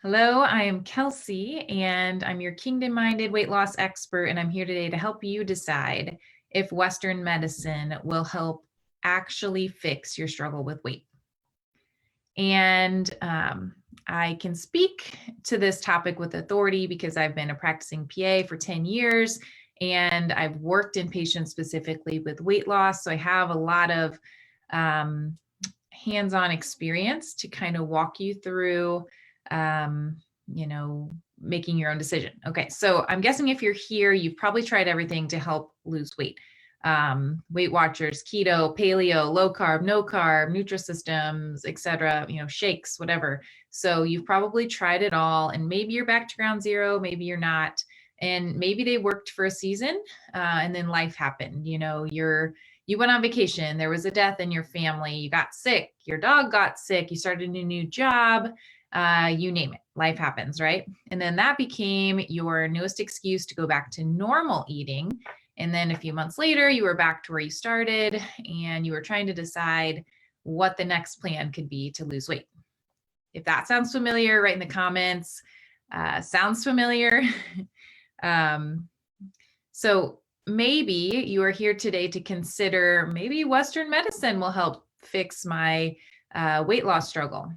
Hello, I am Kelsey, and I'm your kingdom minded weight loss expert. And I'm here today to help you decide if Western medicine will help actually fix your struggle with weight. And I can speak to this topic with authority because I've been a practicing PA for 10 years and I've worked in patients specifically with weight loss. So I have a lot of um, hands on experience to kind of walk you through, um, making your own decision. Okay, so I'm guessing if you're here, you've probably tried everything to help lose weight. Weight Watchers, keto, paleo, low carb, no carb, Nutrisystems, etc., shakes, whatever. So you've probably tried it all, and maybe you're back to ground zero, maybe you're not, and maybe they worked for a season, and then life happened. You went on vacation, there was a death in your family, you got sick, your dog got sick, you started a new job, you name it, life happens, right? And then that became your newest excuse to go back to normal eating. And then a few months later, you were back to where you started and you were trying to decide what the next plan could be to lose weight. If that sounds familiar, write in the comments. Sounds familiar. um, so maybe you are here today to consider maybe Western medicine will help fix my weight loss struggle.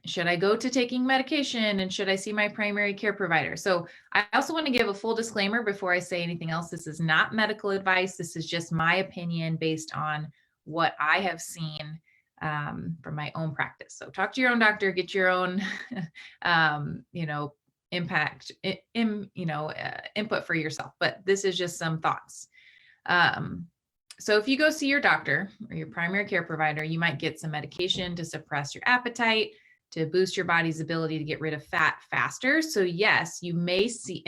Should I go to taking medication, and should I see my primary care provider? So I also want to give a full disclaimer before I say anything else. This is not medical advice. This is just my opinion based on what I have seen from my own practice. So talk to your own doctor, get your own, impact, input for yourself. But this is just some thoughts. So if you go see your doctor or your primary care provider, you might get some medication to suppress your appetite, to boost your body's ability to get rid of fat faster. So yes, you may see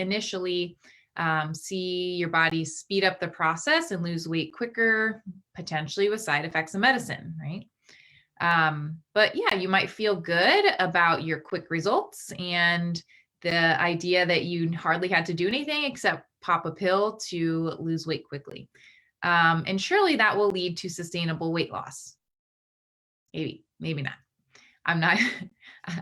your body speed up the process and lose weight quicker, potentially with side effects of medicine, right? But yeah, you might feel good about your quick results and the idea that you hardly had to do anything except pop a pill to lose weight quickly. And surely that will lead to sustainable weight loss. Maybe not. I'm not,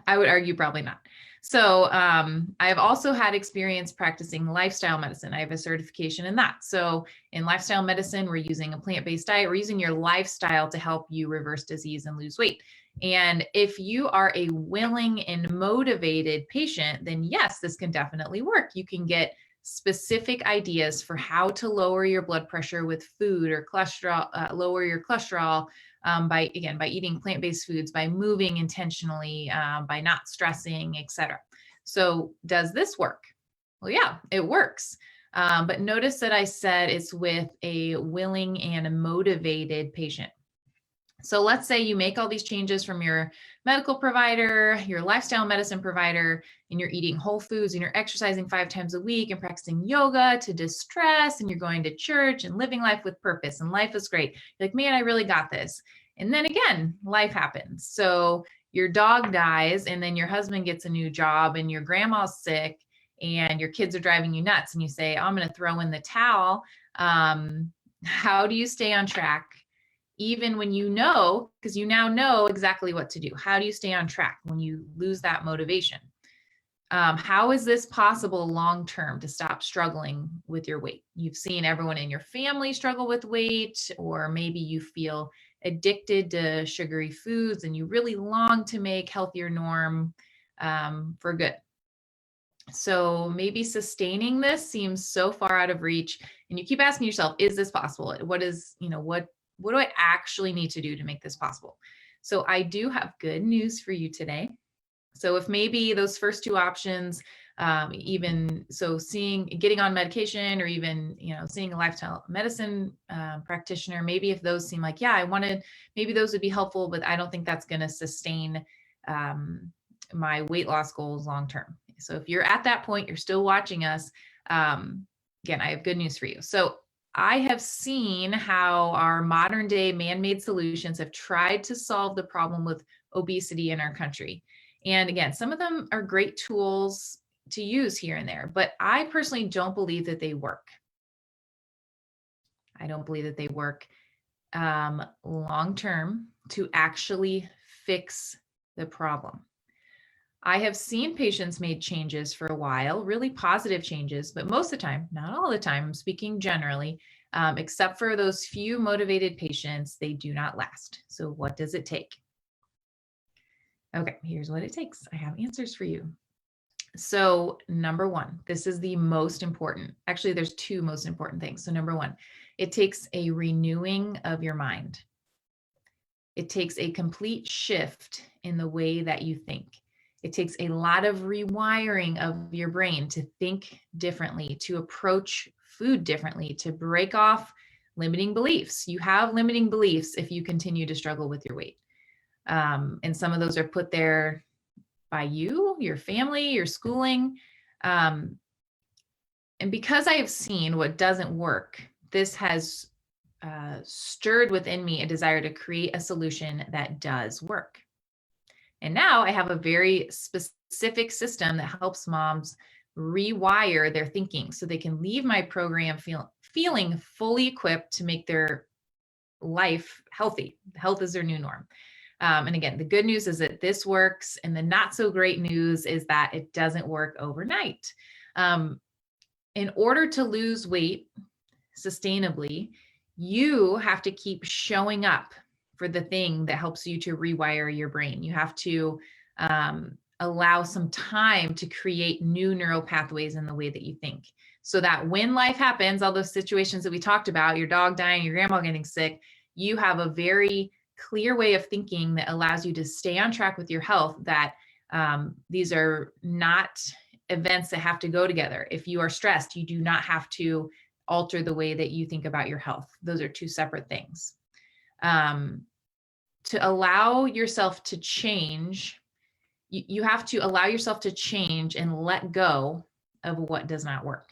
I would argue probably not. So I've also had experience practicing lifestyle medicine. I have a certification in that. So in lifestyle medicine, we're using a plant-based diet. We're using your lifestyle to help you reverse disease and lose weight. And if you are a willing and motivated patient, then yes, this can definitely work. You can get specific ideas for how to lower your blood pressure with food or cholesterol, lower your cholesterol, by eating plant-based foods, by moving intentionally, by not stressing, etc. So does this work? Well, yeah, it works. But notice that I said it's with a willing and motivated patient. So let's say you make all these changes from your medical provider, your lifestyle medicine provider, and you're eating whole foods and you're exercising 5 times a week and practicing yoga to distress, and you're going to church and living life with purpose, and life is great. You're like, man, I really got this. And then again, life happens. So your dog dies, and then your husband gets a new job, and your grandma's sick, and your kids are driving you nuts, and you say, I'm going to throw in the towel. How do you stay on track? Even when you know, because you now know exactly what to do. How do you stay on track when you lose that motivation? How is this possible long term to stop struggling with your weight? You've seen everyone in your family struggle with weight, or maybe you feel addicted to sugary foods and you really long to make healthier norm for good. So maybe sustaining this seems so far out of reach, and you keep asking yourself, is this possible? What do I actually need to do to make this possible? So I do have good news for you today. So if maybe those first two options, getting on medication, or even seeing a lifestyle medicine practitioner, maybe if those seem like, yeah, maybe those would be helpful, but I don't think that's going to sustain my weight loss goals long term. So if you're at that point, you're still watching us. Again, I have good news for you. So I have seen how our modern day man-made solutions have tried to solve the problem with obesity in our country. And again, some of them are great tools to use here and there, but I personally don't believe that they work. I don't believe that they work long term to actually fix the problem. I have seen patients made changes for a while, really positive changes, but most of the time, not all the time, I'm speaking generally, except for those few motivated patients, they do not last. So what does it take? Okay, here's what it takes. I have answers for you. So number one, this is the most important. Actually, there's two most important things. So number one, it takes a renewing of your mind. It takes a complete shift in the way that you think. It takes a lot of rewiring of your brain to think differently, to approach food differently, to break off limiting beliefs. You have limiting beliefs if you continue to struggle with your weight. And some of those are put there by you, your family, your schooling. And because I have seen what doesn't work, this has stirred within me a desire to create a solution that does work. And now I have a very specific system that helps moms rewire their thinking so they can leave my program feeling fully equipped to make their life healthy. Health is their new norm. And again, the good news is that this works, and the not so great news is that it doesn't work overnight. In order to lose weight sustainably, you have to keep showing up for the thing that helps you to rewire your brain. You have to allow some time to create new neural pathways in the way that you think, so that when life happens, all those situations that we talked about, your dog dying, your grandma getting sick, you have a very clear way of thinking that allows you to stay on track with your health, that these are not events that have to go together. If you are stressed, you do not have to alter the way that you think about your health. Those are two separate things. To allow yourself to change, you have to allow yourself to change and let go of what does not work.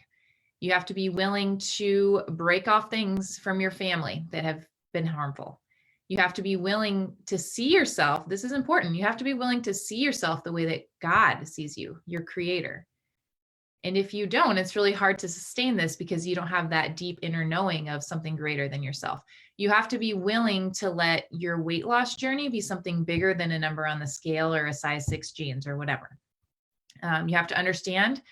You have to be willing to break off things from your family that have been harmful. You have to be willing to see yourself. This is important. You have to be willing to see yourself the way that God sees you, your creator. And if you don't, it's really hard to sustain this because you don't have that deep inner knowing of something greater than yourself. You have to be willing to let your weight loss journey be something bigger than a number on the scale or a size 6 jeans or whatever. You have to understand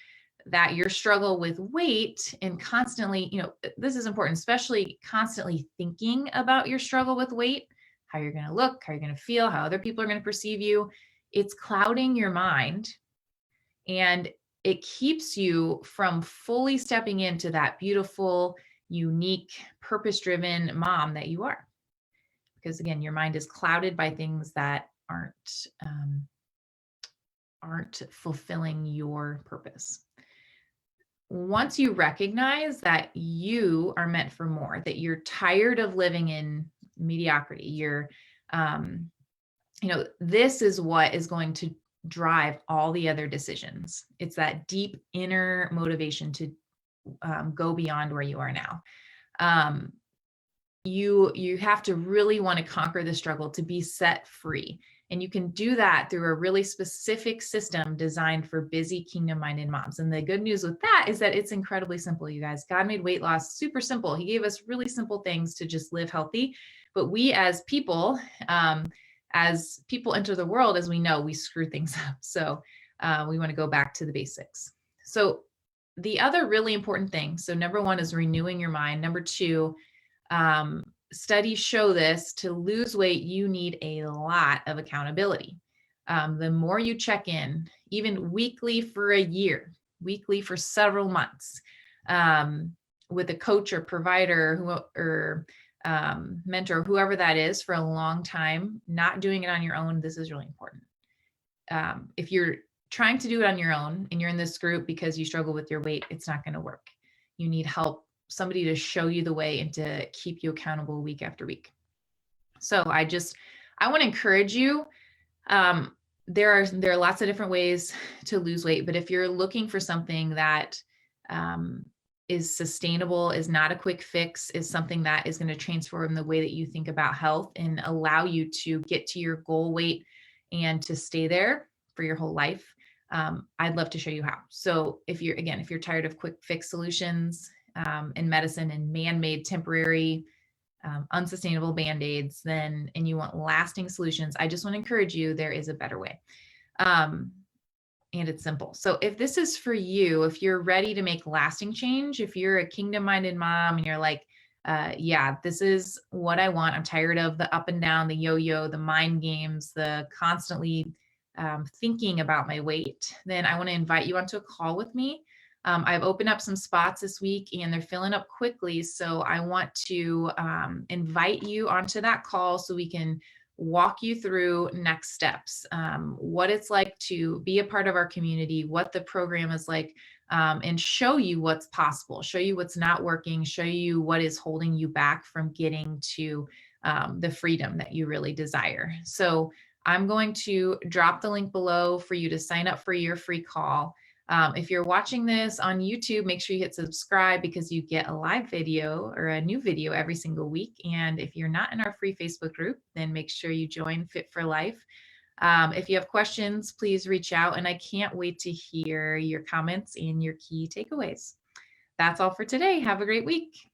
that your struggle with weight and constantly, this is important, especially constantly thinking about your struggle with weight, how you're going to look, how you're going to feel, how other people are going to perceive you. It's clouding your mind, and it keeps you from fully stepping into that beautiful, unique, purpose-driven mom that you are. Because again, your mind is clouded by things that aren't fulfilling your purpose. Once you recognize that you are meant for more, that you're tired of living in mediocrity, this is what is going to drive all the other decisions. It's that deep inner motivation to go beyond where you are now. You have to really want to conquer the struggle to be set free. And you can do that through a really specific system designed for busy kingdom-minded moms. And the good news with that is that it's incredibly simple, you guys. God made weight loss super simple. He gave us really simple things to just live healthy. But we as people enter the world, as we know, we screw things up. So we want to go back to the basics. So the other really important thing, so number one is renewing your mind. Number two, studies show this, to lose weight, you need a lot of accountability. The more you check in, even weekly for a year, weekly for several months, with a coach or provider or mentor, whoever that is, for a long time, not doing it on your own, this is really important. If you're trying to do it on your own and you're in this group because you struggle with your weight, it's not going to work. You need help, somebody to show you the way and to keep you accountable week after week. So I want to encourage you. There are lots of different ways to lose weight, but if you're looking for something that is sustainable, is not a quick fix, is something that is going to transform the way that you think about health and allow you to get to your goal weight and to stay there for your whole life, I'd love to show you how. So if you're tired of quick fix solutions in medicine and man-made temporary unsustainable band-aids, and you want lasting solutions, I just want to encourage you, there is a better way. and it's simple. So if this is for you, if you're ready to make lasting change, if you're a kingdom-minded mom and you're like, yeah, this is what I want. I'm tired of the up and down, the yo-yo, the mind games, the constantly thinking about my weight, then I want to invite you onto a call with me. I've opened up some spots this week and they're filling up quickly. So I want to invite you onto that call so we can walk you through next steps, what it's like to be a part of our community, what the program is like, and show you what's possible, show you what's not working, show you what is holding you back from getting to the freedom that you really desire. So I'm going to drop the link below for you to sign up for your free call. If you're watching this on YouTube, make sure you hit subscribe because you get a live video or a new video every single week. And if you're not in our free Facebook group, then make sure you join Fit for Life. If you have questions, please reach out. And I can't wait to hear your comments and your key takeaways. That's all for today. Have a great week.